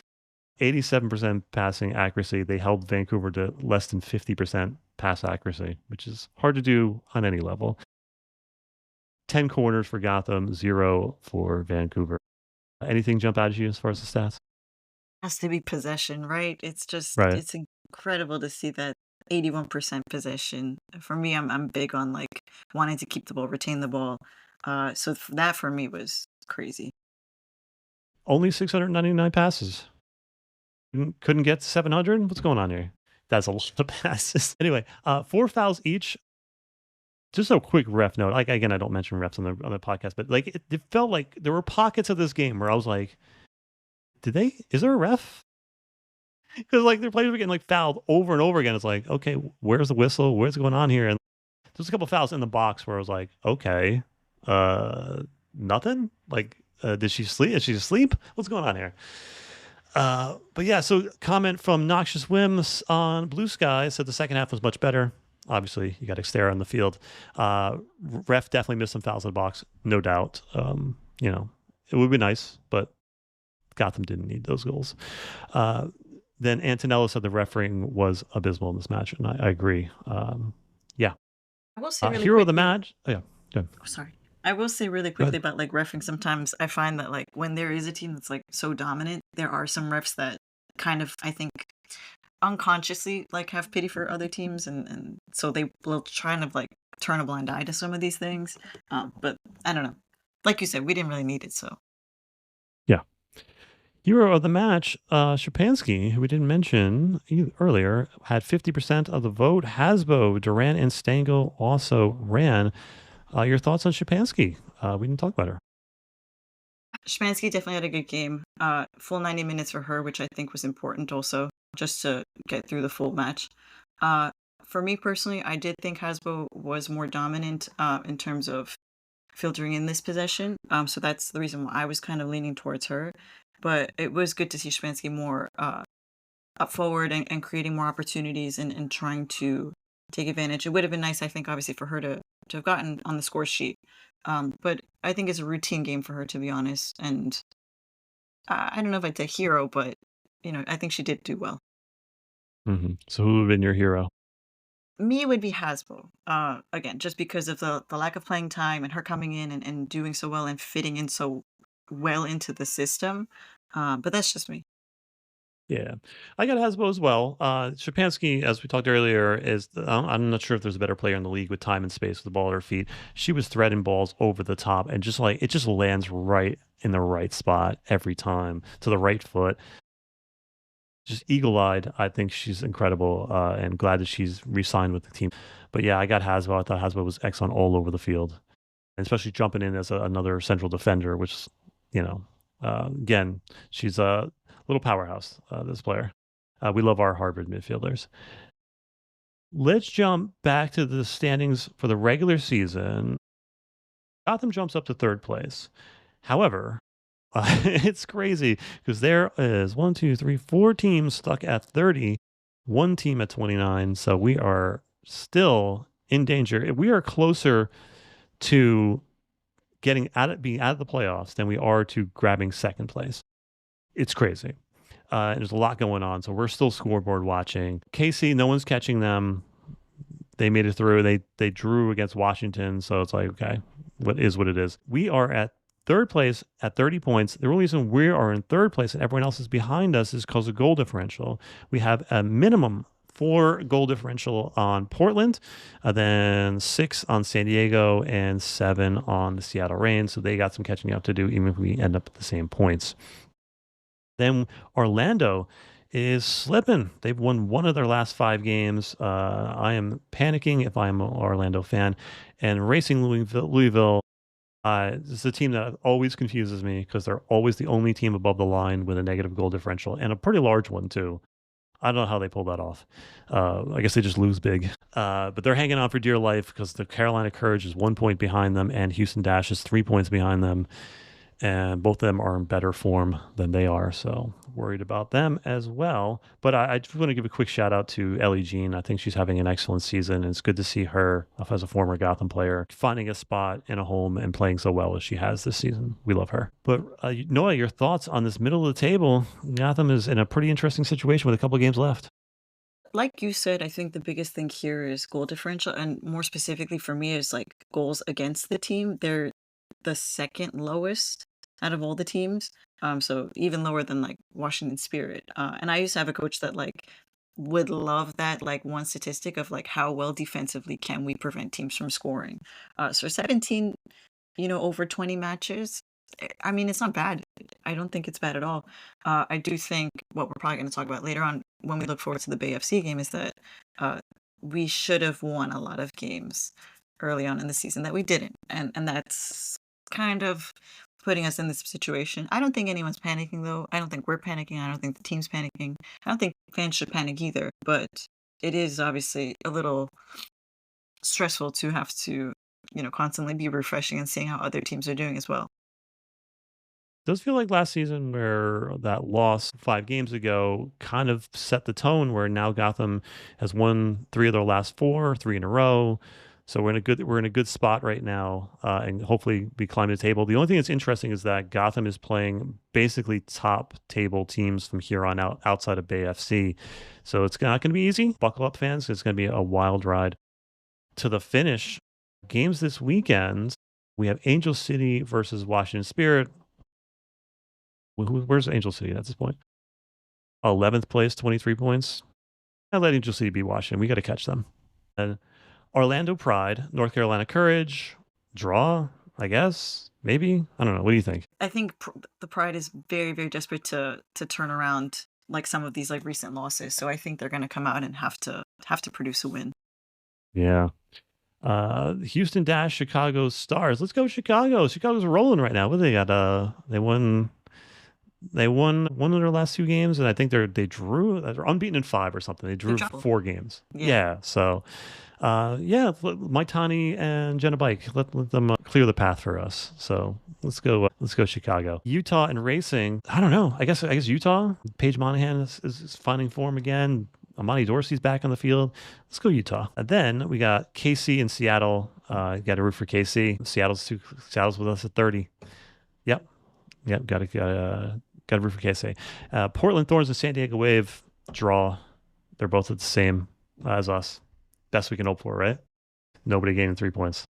87% passing accuracy. They held Vancouver to less than 50% pass accuracy, which is hard to do on any level. 10 corners for Gotham, 0 for Vancouver. Anything jump out at you as far as the stats? Has to be possession, right? It's just Right. it's incredible to see that 81% possession. For me, I'm big on like wanting to keep the ball, retain the ball. So that for me was crazy. Only 699 passes. Couldn't get 700? What's going on here? That's a lot of passes. Anyway, 4 fouls each. Just a quick ref note. Like, again, I don't mention refs on the podcast, but like it felt like there were pockets of this game where I was like, is there a ref? Because like their players were getting like fouled over and over again. It's like, okay, where's the whistle? Where's going on here? And there's a couple fouls in the box where I was like, okay, nothing. Like, did she sleep? Is she asleep? What's going on here? But yeah, so comment from Noxious Whims on Blue Sky said the second half was much better. Obviously, you got Xterra on the field. Ref definitely missed some fouls in the box, no doubt. It would be nice, but Gotham didn't need those goals. Then Antonello said the refereeing was abysmal in this match, and I agree. Yeah. I will say really Hero of the quickly. match. Oh, yeah. Good. Oh, sorry. I will say really Go quickly ahead. about like refing. Sometimes I find that like when there is a team that's like so dominant, there are some refs that kind of I think unconsciously like have pity for other teams, and so they will try and like turn a blind eye to some of these things. But I don't know. Like you said, we didn't really need it, so Yeah. Hero of the match, Shapansky, who we didn't mention earlier, had 50% of the vote. Hasbo, Duran, and Stengel also ran. Your thoughts on Shapansky? We didn't talk about her. Szymanski definitely had a good game. Full 90 minutes for her, which I think was important also, just to get through the full match. Uh, for me personally, I did think Hasbo was more dominant in terms of filtering in this possession. So that's the reason why I was kind of leaning towards her. But it was good to see Szymanski more up forward and creating more opportunities and trying to take advantage. It would have been nice, I think, obviously, for her to have gotten on the score sheet. But I think it's a routine game for her, to be honest. And I don't know if I'd say hero, but I think she did do well. So who would have been your hero? Me would be Hasbro. Again, just because of the lack of playing time and her coming in and doing so well and fitting in so well into the system. But that's just me. Yeah, I got Hasbo as well. Shapansky, as we talked earlier, I'm not sure if there's a better player in the league with time and space with the ball at her feet. She was threading balls over the top and just like it just lands right in the right spot every time to the right foot. Just eagle eyed. I think she's incredible and glad that she's re signed with the team. But yeah, I got Hasbo. I thought Hasbo was excellent all over the field, and especially jumping in as another central defender, which, you know, again, she's a little powerhouse, this player. We love our Harvard midfielders. Let's jump back to the standings for the regular season. Gotham jumps up to third place. However, it's crazy because there is one, two, three, four teams stuck at 30, one team at 29. So we are still in danger. We are closer to being out of the playoffs than we are to grabbing second place. It's crazy. There's a lot going on, so we're still scoreboard watching. KC, no one's catching them. They made it through. They drew against Washington, so it's like, okay, what it is. We are at third place at 30 points. The only reason we are in third place and everyone else is behind us is because of goal differential. We have a minimum 4 goal differential on Portland, then 6 on San Diego, and 7 on the Seattle Rain. So they got some catching up to do, even if we end up at the same points. Then Orlando is slipping. They've won one of their last 5 games. I am panicking if I'm an Orlando fan. And Racing Louisville this is a team that always confuses me because they're always the only team above the line with a negative goal differential and a pretty large one too. I don't know how they pull that off. I guess they just lose big. But they're hanging on for dear life because the Carolina Courage is 1 point behind them and Houston Dash is 3 points behind them. And both of them are in better form than they are. So worried about them as well. But I just want to give a quick shout out to Ellie Jean. I think she's having an excellent season. And it's good to see her, as a former Gotham player, finding a spot in a home and playing so well as she has this season. We love her. But Noah, your thoughts on this middle of the table? Gotham is in a pretty interesting situation with a couple of games left. Like you said, I think the biggest thing here is goal differential, and more specifically for me is like goals against the team. They're the second lowest out of all the teams. So even lower than like Washington Spirit. And I used to have a coach that like would love that like one statistic of like how well defensively can we prevent teams from scoring. So 17 over 20 matches. I mean, it's not bad. I don't think it's bad at all. I do think what we're probably going to talk about later on when we look forward to the Bay FC game is that uh, we should have won a lot of games early on in the season that we didn't. And that's kind of putting us in this situation. I don't think anyone's panicking, though. I don't think we're panicking. I don't think the team's panicking. I don't think fans should panic either. But it is obviously a little stressful to have to constantly be refreshing and seeing how other teams are doing as well. Does feel like last season where that loss 5 games ago kind of set the tone where now Gotham has won 3 of their last 4, 3 in a row. So we're in a good spot right now, and hopefully we climb the table. The only thing that's interesting is that Gotham is playing basically top table teams from here on out outside of Bay FC. So it's not going to be easy. Buckle up, fans. It's going to be a wild ride to the finish. Games this weekend. We have Angel City versus Washington Spirit. Where's Angel City at this point? 11th place, 23 points. I let Angel City beat Washington. We got to catch them. And Orlando Pride, North Carolina Courage, draw. I guess. Maybe. I don't know. What do you think? I think the Pride is very, very desperate to turn around like some of these like recent losses. So I think they're going to come out and have to produce a win. Yeah. Houston Dash, Chicago Stars. Let's go Chicago. Chicago's rolling right now. What do they got? They won one of their last two games, and I think they drew. They're unbeaten in five or something. They They're drew trouble. four games. Yeah. Yeah. So, yeah, Mike Tani and Jenna Bike. Let them clear the path for us. So let's go. Let's go Chicago. Utah and racing. I don't know. I guess Utah. Paige Monahan is finding form again. Amani Dorsey's back on the field. Let's go Utah. And then we got KC and Seattle. Got to root for KC. Seattle's with us at 30. Yep. Yep. Got to root for KC. Portland Thorns and San Diego Wave draw. They're both at the same as us. Best we can hope for, right? Nobody gaining 3 points.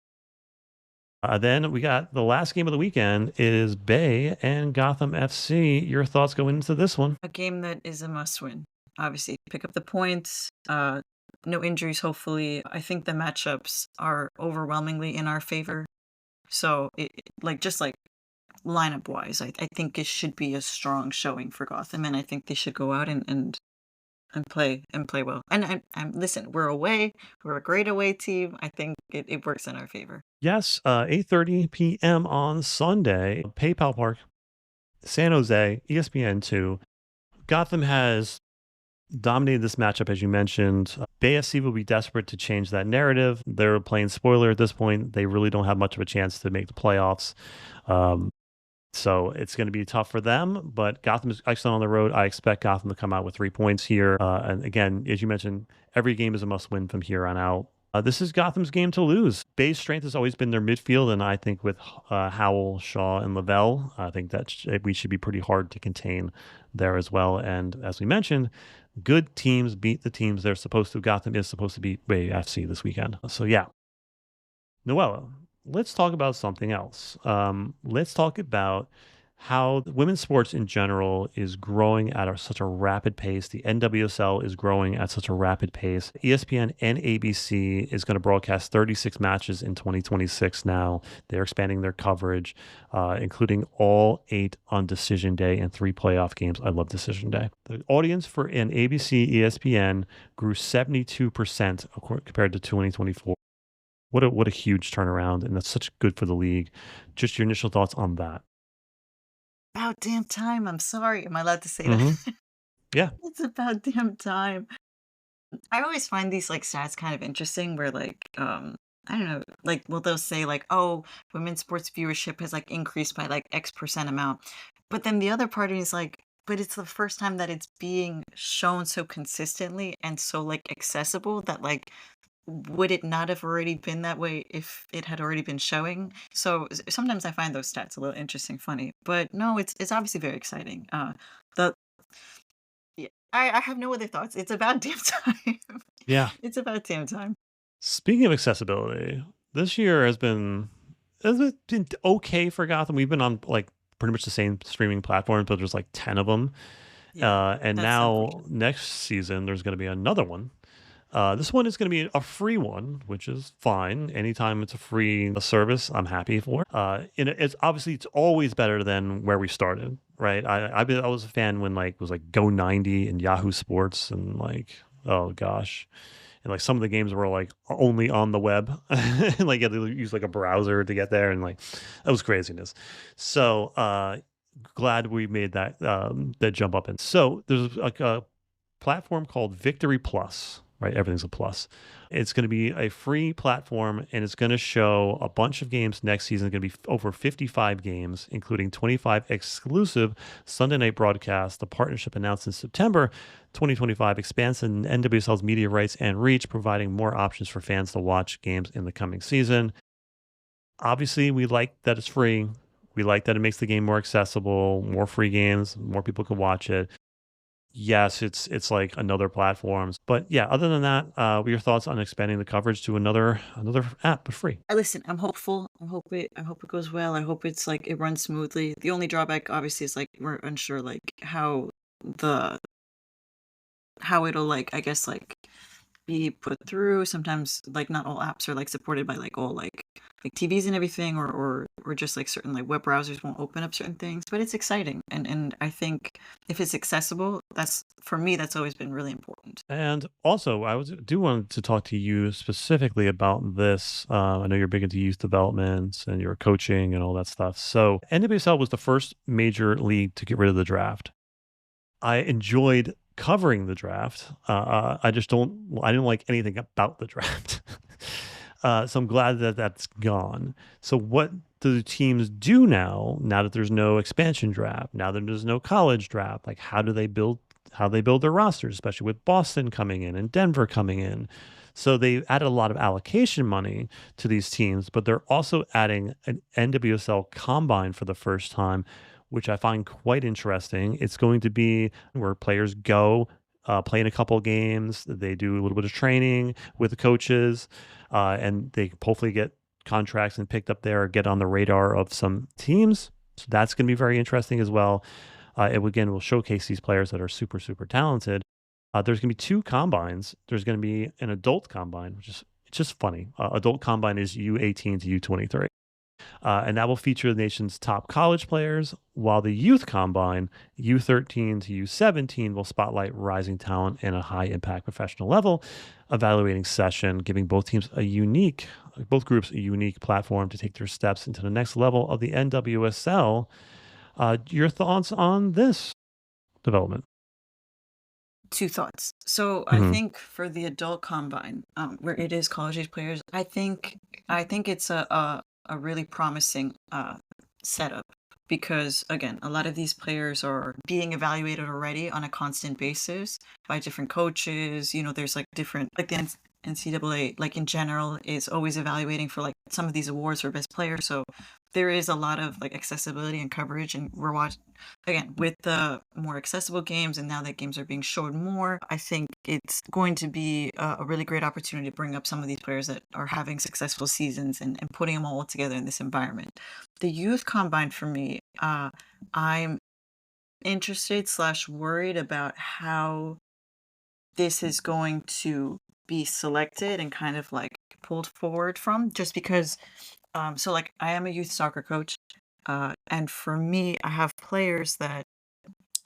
Then we got the last game of the weekend is Bay and Gotham FC. Your thoughts going into this one? A game that is a must win. Obviously, pick up the points. No injuries, hopefully. I think the matchups are overwhelmingly in our favor. So, like just like lineup wise, I think it should be a strong showing for Gotham, and I think they should go out and play well. And listen, we're away. We're a great away team. I think it works in our favor. Yes, 8:30 p.m. on Sunday, PayPal Park, San Jose, ESPN2. Gotham has dominated this matchup, as you mentioned. Bay FC will be desperate to change that narrative. They're playing spoiler at this point. They really don't have much of a chance to make the playoffs. Um, So it's going to be tough for them, but Gotham is excellent on the road. I expect Gotham to come out with 3 points here. And again, as you mentioned, every game is a must win from here on out. This is Gotham's game to lose. Bay's strength has always been their midfield, and I think with Howell, Shaw, and Lavelle, I think that we should be pretty hard to contain there as well. And as we mentioned, good teams beat the teams they're supposed to. Gotham is supposed to beat Bay FC this weekend. So yeah, Noella, let's talk about something else. Let's talk about how women's sports in general is growing at such a rapid pace. The NWSL is growing at such a rapid pace. ESPN and ABC is going to broadcast 36 matches in 2026 now. They're expanding their coverage, including all 8 on decision day and 3 playoff games. I love decision day. The audience for an ABC ESPN grew 72% compared to 2024. What a huge turnaround, and that's such good for the league. Just your initial thoughts on that. About damn time. I'm sorry. Am I allowed to say that? Hmm. Yeah. It's about damn time. I always find these like stats kind of interesting where like I don't know, like well they'll say like, oh, women's sports viewership has like increased by like X% amount. But then the other part is like, but it's the first time that it's being shown so consistently and so like accessible that like would it not have already been that way if it had already been showing? So sometimes I find those stats a little interesting, funny, but no, it's obviously very exciting. The Yeah, I have no other thoughts. It's about damn time. Yeah. It's about damn time. Speaking of accessibility, this year has been okay for Gotham. We've been on like pretty much the same streaming platform, but there's like 10 of them. Yeah, And that's now unfortunate. next season, there's going to be another one. This one is going to be a free one, which is fine. Anytime it's a free service, I'm happy for. It's always better than where we started, right? I was a fan when like it was like Go 90 and Yahoo Sports and like oh gosh, and like some of the games were like only on the web, and like you had to use like a browser to get there, and like that was craziness. So glad we made that jump up. And so there's like a platform called Victory Plus, right? Everything's a plus. It's going to be a free platform, and it's going to show a bunch of games next season. It's going to be over 55 games, including 25 exclusive Sunday night broadcasts. The partnership announced in September 2025 expands in NWSL's media rights and reach, providing more options for fans to watch games in the coming season. Obviously, we like that it's free. We like that it makes the game more accessible, more free games, more people can watch it. Yes, it's like another platforms. But yeah, other than that, what are your thoughts on expanding the coverage to another app but free? I listen, I'm hopeful. I hope it goes well. I hope it's like it runs smoothly. The only drawback obviously is like we're unsure like the how it'll like I guess like be put through. Sometimes, like, not all apps are, like, supported by, like, all, like, TVs and everything, or just, like, certain, like, web browsers won't open up certain things, but it's exciting, and I think if it's accessible, that's for me, that's always been really important. And also, do want to talk to you specifically about this. I know you're big into youth development and your coaching and all that stuff. So, NWSL was the first major league to get rid of the draft. I enjoyed covering the draft. I just don't. I didn't like anything about the draft. So I'm glad that that's gone. So what do the teams do now? Now that there's no expansion draft, now that there's no college draft, like how do they build? How they build their rosters, especially with Boston coming in and Denver coming in. So they added a lot of allocation money to these teams, but they're also adding an NWSL combine for the first time, which I find quite interesting. It's going to be where players go, play in a couple games. They do a little bit of training with the coaches, and they hopefully get contracts and picked up there or get on the radar of some teams. So that's going to be very interesting as well. It again will showcase these players that are super, super talented. There's going to be two combines. There's going to be an adult combine, which is it's just funny. Adult combine is U18 to U23. And that will feature the nation's top college players, while the youth combine, U13 to U17, will spotlight rising talent in a high impact professional level, evaluating session, giving both groups a unique platform to take their steps into the next level of the NWSL. Your thoughts on this development? 2 thoughts. So, I Hmm. think for the adult combine, where it is college age players, I think it's a really promising, setup because, again, a lot of these players are being evaluated already on a constant basis by different coaches. There's, like, different like, the NCAA, like, in general, is always evaluating for, like, some of these awards for best player, so there is a lot of, like, accessibility and coverage, and we're watching. Again, with the more accessible games and now that games are being showed more, I think it's going to be a really great opportunity to bring up some of these players that are having successful seasons and putting them all together in this environment. The youth combine for me, I'm interested slash worried about how this is going to be selected and kind of like pulled forward from just because so like I am a youth soccer coach, and for me I have players that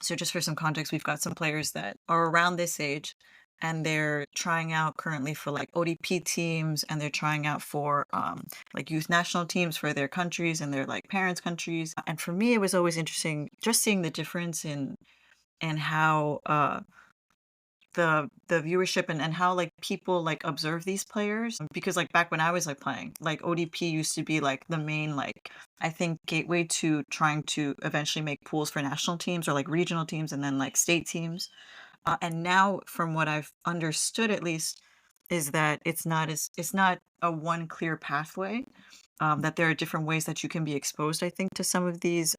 so just for some context, we've got some players that are around this age and they're trying out currently for like ODP teams and they're trying out for like youth national teams for their countries and their like parents' countries. And for me, it was always interesting just seeing the difference in how the viewership and how like people like observe these players because like back when I was like playing like ODP used to be like the main like I think gateway to trying to eventually make pools for national teams or like regional teams and then like state teams. And now from what I've understood at least is that it's not a one clear pathway, that there are different ways that you can be exposed I think to some of these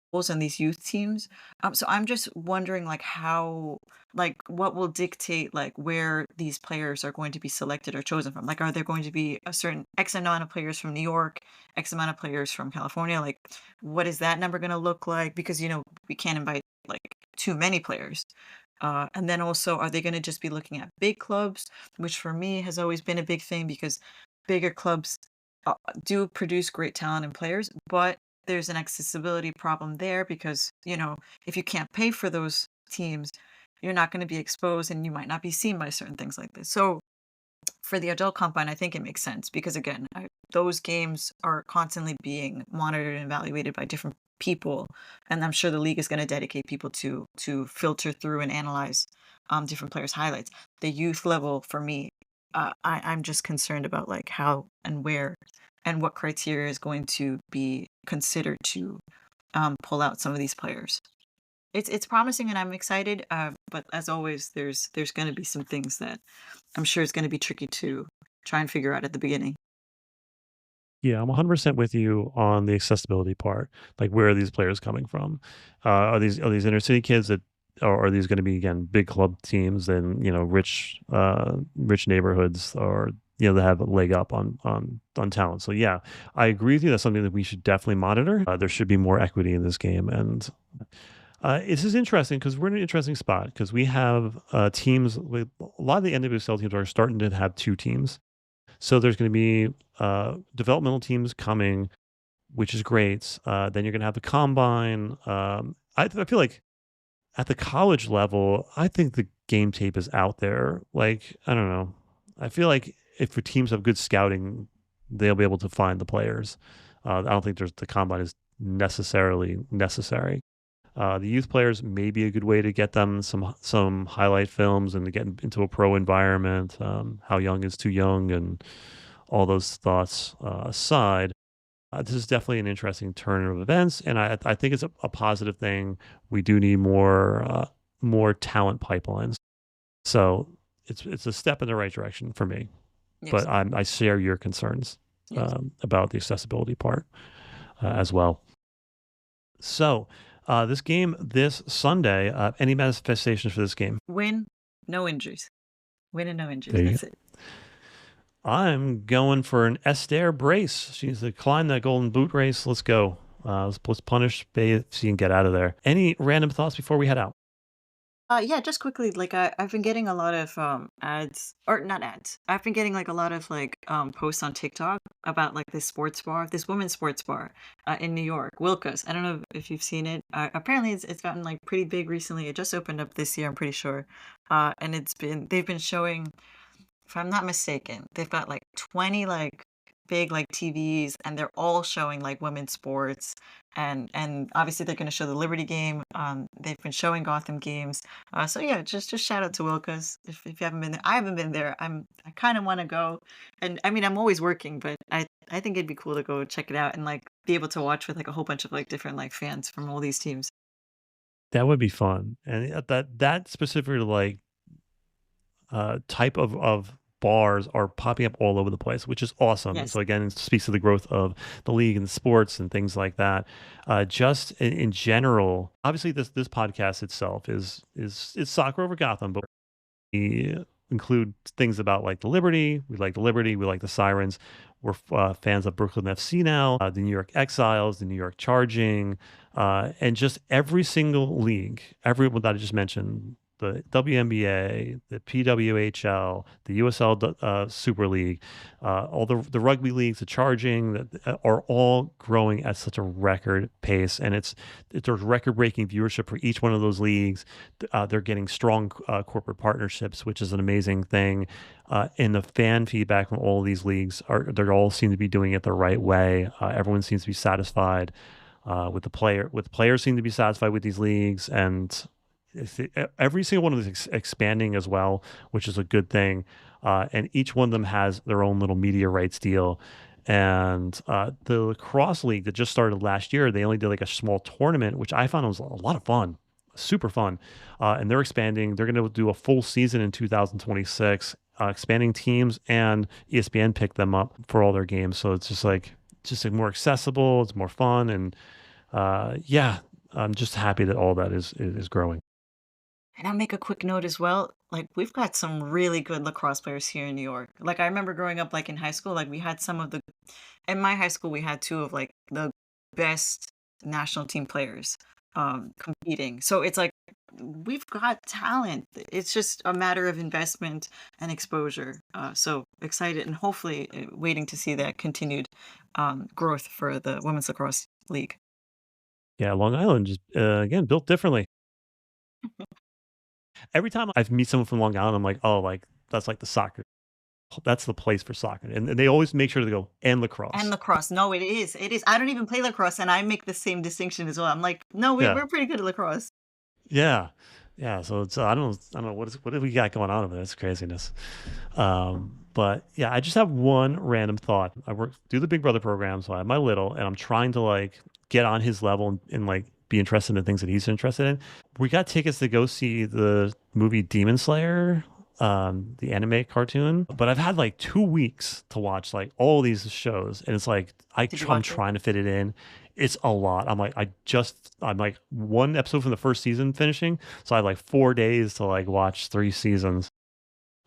schools and these youth teams. So I'm just wondering like how like what will dictate like where these players are going to be selected or chosen from? Like are there going to be a certain X amount of players from New York, X amount of players from California? Like what is that number going to look like? Because we can't invite like too many players. And then also, are they going to just be looking at big clubs, which for me has always been a big thing because bigger clubs uh, do produce great talent and players, but there's an accessibility problem there because, if you can't pay for those teams, you're not going to be exposed and you might not be seen by certain things like this. So for the adult combine, I think it makes sense because again, those games are constantly being monitored and evaluated by different people, and I'm sure the league is going to dedicate people to filter through and analyze different players' highlights. The youth level for me, I'm just concerned about like how and where and what criteria is going to be considered to pull out some of these players. It's promising and I'm excited, but as always, there's going to be some things that I'm sure it's gonna be tricky to try and figure out at the beginning. Yeah, I'm 100% with you on the accessibility part. Like, where are these players coming from? Are these inner city kids that, or are these going to be again big club teams and rich neighborhoods, or that have a leg up on talent? So yeah, I agree with you. That's something that we should definitely monitor. There should be more equity in this game, and This is interesting because we're in an interesting spot because we have teams with a lot of the NWSL teams are starting to have two teams. So there's going to be developmental teams coming, which is great. Then you're going to have the combine. I feel like at the college level, I think the game tape is out there. Like, I don't know. I feel like if your teams have good scouting, they'll be able to find the players. I don't think there's the combine is necessarily necessary. The youth players may be a good way to get them some highlight films and to get into a pro environment. How young is too young, and all those thoughts aside, this is definitely an interesting turn of events, and I think it's a positive thing. We do need more talent pipelines, so it's a step in the right direction for me. Yes, But I share your concerns yes. about the accessibility part as well. So this game this Sunday, any manifestations for this game? Win, no injuries. Win and no injuries. There you That's go. it. I'm going for an Esther brace. She needs to climb that golden boot race. Let's go. Let's punish Bay so you can get out of there. Any random thoughts before we head out? Yeah, just quickly, like I've been getting a lot of ads or not ads. I've been getting like a lot of like posts on TikTok about like this sports bar, this women's sports bar in New York, Wilca's. I don't know if you've seen it. Apparently, it's gotten like pretty big recently. It just opened up this year, I'm pretty sure. And they've been showing, if I'm not mistaken, they've got like 20 like big like TVs and they're all showing like women's sports and obviously they're going to show the Liberty game. They've been showing Gotham games. So yeah, just shout out to Wilca's if you haven't been there. I haven't been there. I kind of want to go. And I mean, I'm always working, but I think it'd be cool to go check it out and like be able to watch with like a whole bunch of like different like fans from all these teams. That would be fun. And that specifically like type of bars are popping up all over the place, which is awesome. And Yes. so again, it speaks to the growth of the league and sports and things like that. Just in general, obviously this podcast itself is soccer over Gotham, but we include things about like the Liberty. We like the Liberty. We like the Sirens. We're fans of Brooklyn FC now, the New York Exiles, the New York Charging, and just every single league, every one that I just mentioned, the WNBA, the PWHL, the USL Super League, all the rugby leagues, the Charging, that are all growing at such a record pace, and there's record breaking viewership for each one of those leagues. They're getting strong corporate partnerships, which is an amazing thing. And the fan feedback from all of these leagues they all seem to be doing it the right way. Everyone seems to be satisfied with players seem to be satisfied with these leagues, and every single one of them is expanding as well, which is a good thing. And each one of them has their own little media rights deal. And the lacrosse league that just started last year, they only did like a small tournament, which I found was a lot of fun, super fun. And they're expanding. They're going to do a full season in 2026, expanding teams, and ESPN picked them up for all their games. So it's just like more accessible. It's more fun, and yeah, I'm just happy that all that is growing. And I'll make a quick note as well. Like we've got some really good lacrosse players here in New York. Like I remember growing up like in high school, like we had some of the in my high school we had two of like the best national team players competing. So it's like we've got talent. It's just a matter of investment and exposure. So excited and hopefully waiting to see that continued growth for the women's lacrosse league. Yeah, Long Island just again built differently. Every time I meet someone from Long Island, I'm like, oh, like that's like the soccer. That's the place for soccer, and they always make sure to go and And lacrosse. lacrosse. No, it is, it is. I don't even play lacrosse, and I make the same distinction as well. I'm like, "No, Yeah, we're pretty good at lacrosse." yeah, yeah. So it's I don't know what do we got going on over there. It's craziness. But yeah, I just have one random thought. I work do the Big Brother program, so I have my little, and I'm trying to like get on his level and like be interested in things that he's interested in. We got tickets to go see the movie Demon Slayer, the anime cartoon, but I've had like 2 weeks to watch like all these shows, and it's like Did you I'm watch it? trying to fit it in. It's a lot. I'm like one episode from the first season finishing, so I have like 4 days to like watch 3 seasons.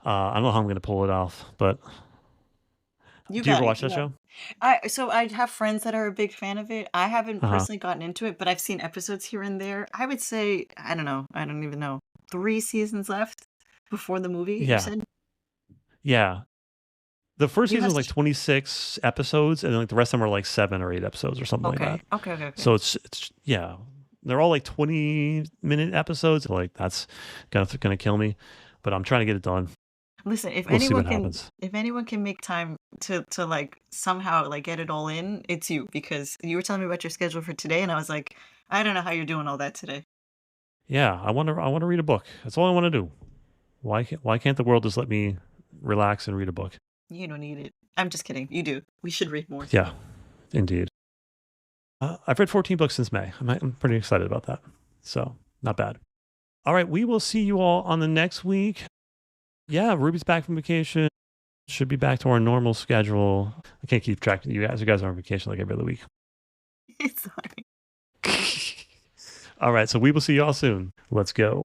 I don't know how I'm going to pull it off, but You Do you ever got it, watch you that got it. show? I have friends that are a big fan of it. I haven't Uh-huh. personally gotten into it, but I've seen episodes here and there. I would say, I don't know, I don't even know, 3 seasons left before the movie, you Yeah. said? Yeah. The first You season have was like such 26 episodes, and then like the rest of them are like 7 or 8 episodes or something like that. okay, okay, okay, okay. So it's yeah. They're all like 20-minute episodes. Like that's gonna kill me. But I'm trying to get it done. Listen, We'll see what happens. if anyone can make time to, like, somehow, like, get it all in, it's you, because you were telling me about your schedule for today, and I was like, "I don't know how you're doing all that today." Yeah, I wanna read a book. That's all I want to do. Why can't the world just let me relax and read a book? You don't need it. I'm just kidding, you do. We should read more. Yeah, indeed. I've read 14 books since May. I'm pretty excited about that. So, not bad. All right, we will see you all on the next week. Yeah, Ruby's back from vacation. Should be back to our normal schedule. I can't keep track of you guys. You guys are on vacation like every other week. It's fine. All right, so we will see you all soon. Let's go.